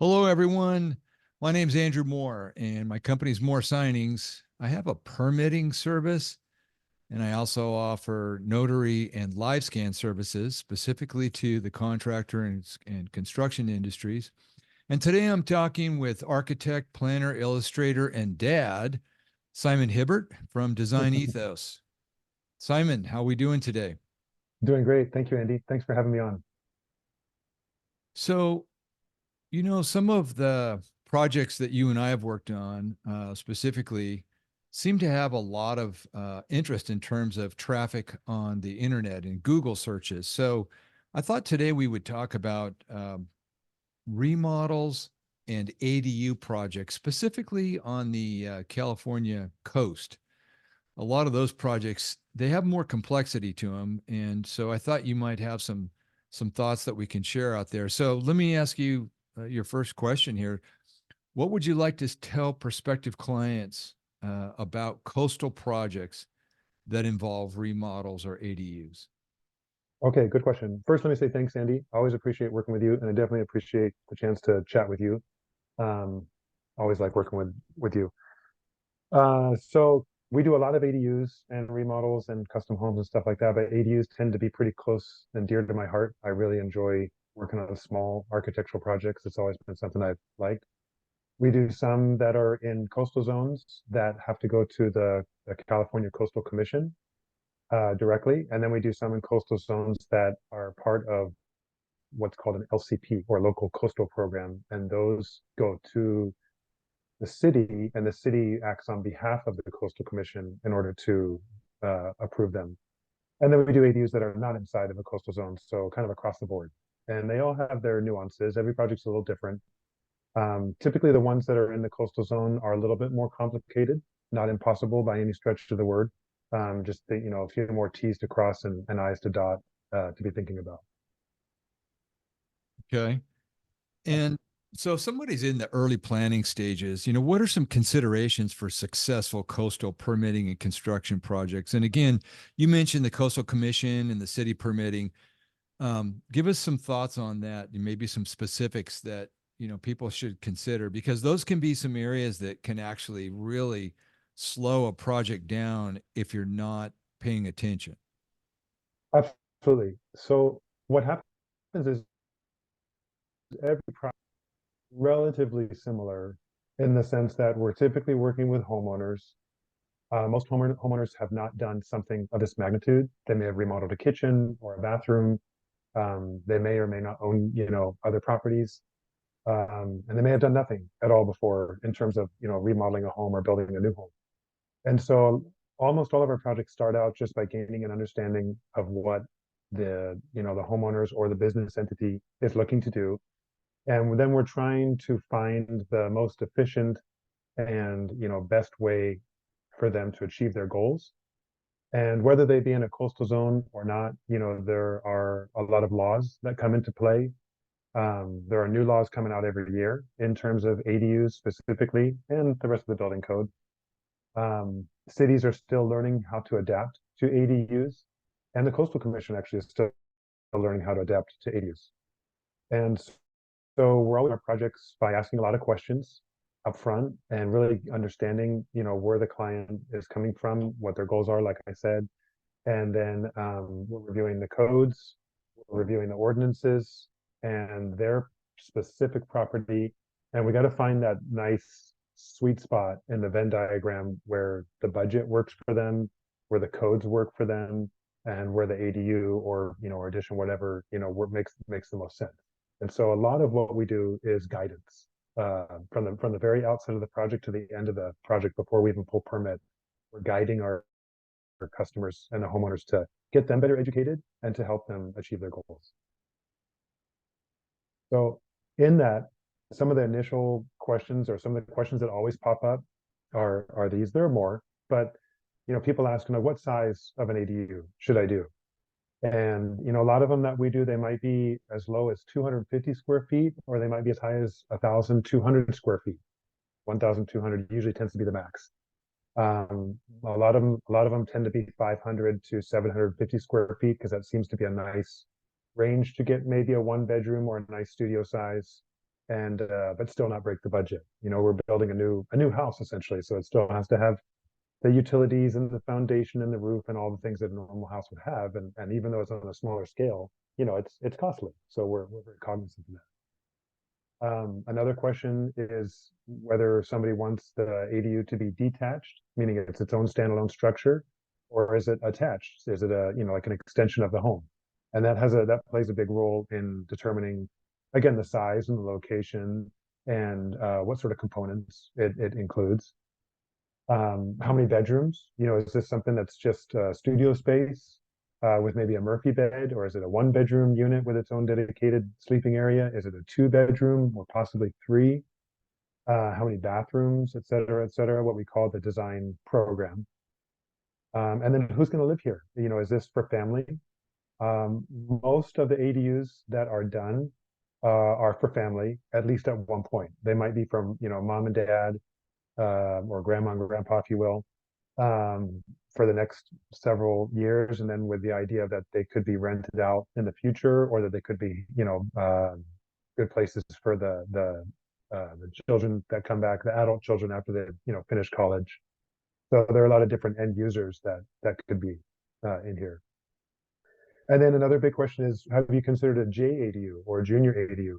Hello, everyone. My name's Andrew Moore, and my company's Moore Signings. I have a permitting service, and I also offer notary and live scan services specifically to the contractor and construction industries. And today I'm talking with architect, planner, illustrator, and dad, Simon Hibbert from Design Ethos. Simon, how are we doing today? Doing great. Thank you, Andy. Thanks for having me on. So, some of the projects that you and I have worked on specifically seem to have a lot of interest in terms of traffic on the internet and Google searches. So I thought today we would talk about remodels and ADU projects, specifically on the California coast. A lot of those projects, they have more complexity to them. And so I thought you might have some thoughts that we can share out there. So let me ask you your first question here. What would you like to tell prospective clients about coastal projects that involve remodels or ADUs? Okay, good question. First, let me say thanks, Andy. I always appreciate working with you, and I definitely appreciate the chance to chat with you. Um, Always like working with you. So we do a lot of ADUs and remodels and custom homes and stuff like that, but ADUs tend to be pretty close and dear to my heart. I really enjoy working on small architectural projects. It's always been something I've liked. We do some that are in coastal zones that have to go to the California Coastal Commission directly. And then we do some in coastal zones that are part of what's called an LCP or local coastal program. And those go to the city, and the city acts on behalf of the Coastal Commission in order to approve them. And then we do ADUs that are not inside of a coastal zone, so kind of across the board. And they all have their nuances. Every project's a little different. Typically, the ones that are in the coastal zone are a little bit more complicated, not impossible by any stretch of the word. Just a few more T's to cross and I's to dot to be thinking about. Okay. And so if somebody's in the early planning stages, what are some considerations for successful coastal permitting and construction projects? And again, you mentioned the Coastal Commission and the city permitting. Give us some thoughts on that and maybe some specifics that, people should consider because those can be some areas that can actually really slow a project down if you're not paying attention. Absolutely. So what happens is every project relatively similar in the sense that we're typically working with homeowners. Most homeowners have not done something of this magnitude. They may have remodeled a kitchen or a bathroom. They may or may not own, other properties. And they may have done nothing at all before in terms of, remodeling a home or building a new home. And so almost all of our projects start out just by gaining an understanding of what the homeowners or the business entity is looking to do. And then we're trying to find the most efficient and, best way for them to achieve their goals. And whether they be in a coastal zone or not, there are a lot of laws that come into play. There are new laws coming out every year in terms of ADUs specifically and the rest of the building code. Cities are still learning how to adapt to ADUs, and the Coastal Commission actually is still learning how to adapt to ADUs. And so we're always on our projects by asking a lot of questions up front and really understanding, where the client is coming from, what their goals are, like I said. And then we're reviewing the codes, we're reviewing the ordinances and their specific property. And we got to find that nice sweet spot in the Venn diagram where the budget works for them, where the codes work for them, and where the ADU or addition, whatever, makes the most sense. And so a lot of what we do is guidance from the very outset of the project to the end of the project before we even pull permit. We're guiding our customers and the homeowners to get them better educated and to help them achieve their goals. So in that, some of the initial questions or some of the questions that always pop up are these. There are more, but people ask, what size of an ADU should I do? And a lot of them that we do, they might be as low as 250 square feet, or they might be as high as 1,200 square feet. 1,200 usually tends to be the max. A lot of them tend to be 500 to 750 square feet because that seems to be a nice range to get maybe a one bedroom or a nice studio size. and but still not break the budget. You know, we're building a new house essentially, so it still has to have the utilities and the foundation and the roof and all the things that a normal house would have. And even though it's on a smaller scale, you know, it's costly. So we're very cognizant of that. Another question is whether somebody wants the ADU to be detached, meaning it's its own standalone structure, or is it attached? Is it a, you know, like an extension of the home? And that plays a big role in determining, again, the size and the location and what sort of components it includes. How many bedrooms? You know, is this something that's just studio space with maybe a Murphy bed, or is it a one bedroom unit with its own dedicated sleeping area? Is it a two bedroom or possibly three? How many bathrooms, et cetera, what we call the design program. And then who's going to live here? You know, is this for family? Most of the ADUs that are done are for family, at least at one point. They might be from, you know, mom and dad, or grandma and grandpa, if you will, for the next several years, and then with the idea that they could be rented out in the future, or that they could be, you know, good places for the children that come back, the adult children after they, you know, finish college. So there are a lot of different end users that could be in here. And then another big question is, have you considered a JADU or a junior ADU?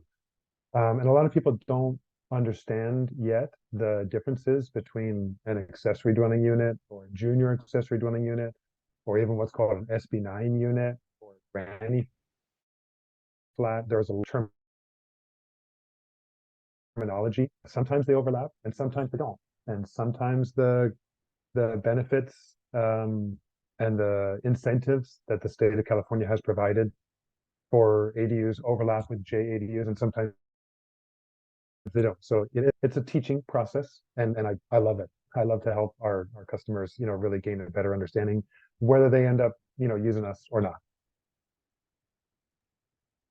And a lot of people don't understand yet the differences between an accessory dwelling unit or a junior accessory dwelling unit, or even what's called an SB9 unit or granny flat. There's a terminology. Sometimes they overlap and sometimes they don't. And sometimes the benefits and the incentives that the state of California has provided for ADUs overlap with JADUs, and sometimes they don't. So it's a teaching process, and I love it. I love to help our customers, you know, really gain a better understanding, whether they end up, you know, using us or not.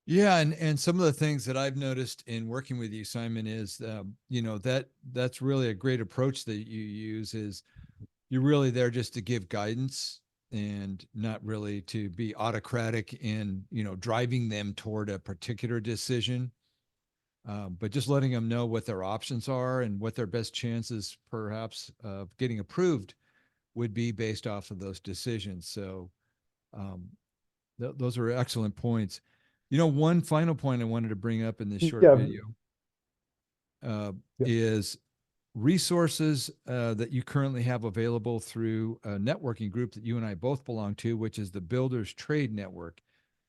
Yeah, and some of the things that I've noticed in working with you, Simon, is you know, that's really a great approach that you use. Is you're really there just to give guidance and not really to be autocratic in, you know, driving them toward a particular decision, but just letting them know what their options are and what their best chances perhaps of getting approved would be based off of those decisions. So um, those are excellent points. You know, one final point I wanted to bring up in this short Yeah, video yeah, is resources that you currently have available through a networking group that you and I both belong to, which is the Builders Trade Network.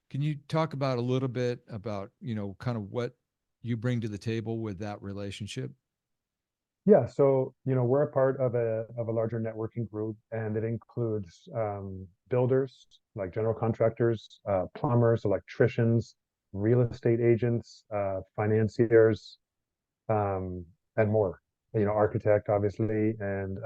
Can you talk about a little bit about, you know, kind of what you bring to the table with that relationship? yeah. So, you know, we're a part of a larger networking group, and it includes builders like general contractors, plumbers, electricians, real estate agents, financiers, and more. You know, architect, obviously, and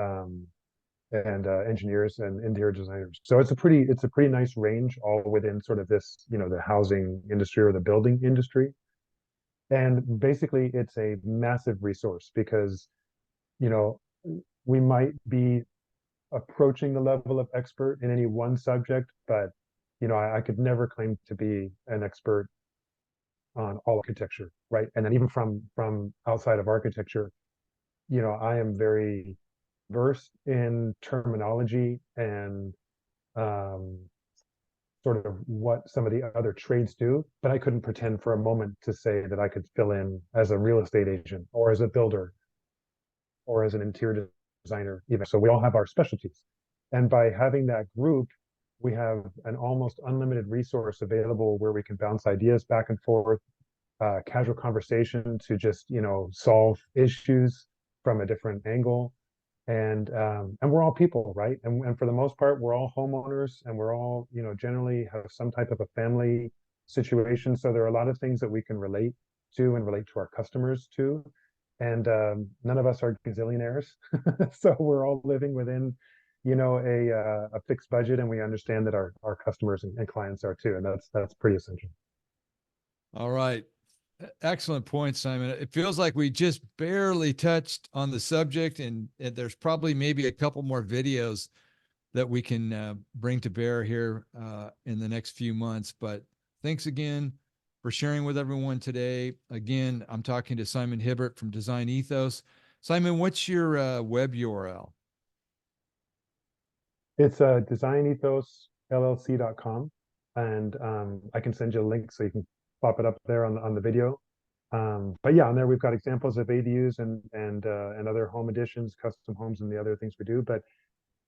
engineers and interior designers. So it's a pretty nice range, all within sort of this, you know, the housing industry or the building industry. And basically, it's a massive resource because, you know, we might be approaching the level of expert in any one subject, but you know, I could never claim to be an expert on all architecture, right? And then even from outside of architecture, you know, I am very versed in terminology and um, sort of what some of the other trades do, but I couldn't pretend for a moment to say that I could fill in as a real estate agent or as a builder or as an interior designer, even. So we all have our specialties. And by having that group, we have an almost unlimited resource available where we can bounce ideas back and forth, casual conversation to just, you know, solve issues from a different angle. And we're all people, right? And for the most part, we're all homeowners, and we're all, you know, generally have some type of a family situation. So there are a lot of things that we can relate to and relate to our customers to. And none of us are gazillionaires, so we're all living within, you know, a fixed budget, and we understand that our customers and clients are too, and that's pretty essential. All right. Excellent point, Simon. It feels like we just barely touched on the subject, and there's probably maybe a couple more videos that we can bring to bear here in the next few months. But thanks again for sharing with everyone today. Again, I'm talking to Simon Hibbert from Design Ethos. Simon, what's your web URL? It's designethosllc.com, and I can send you a link so you can pop it up there on the video. But yeah, on there we've got examples of ADUs and other home additions, custom homes, and the other things we do. But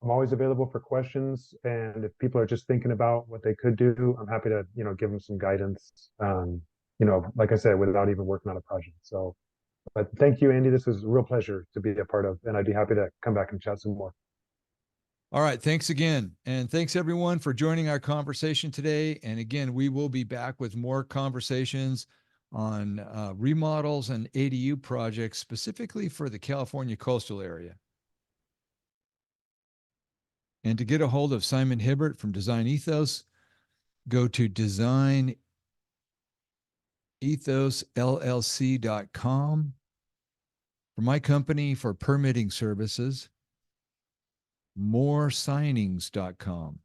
I'm always available for questions, and if people are just thinking about what they could do, I'm happy to give them some guidance. Like I said, without even working on a project. So, but thank you, Andy. This is a real pleasure to be a part of, and I'd be happy to come back and chat some more. All right. Thanks again. And thanks everyone for joining our conversation today. And again, we will be back with more conversations on remodels and ADU projects specifically for the California coastal area. And to get a hold of Simon Hibbert from Design Ethos, go to designethosllc.com. For my company for permitting services, moresignings.com.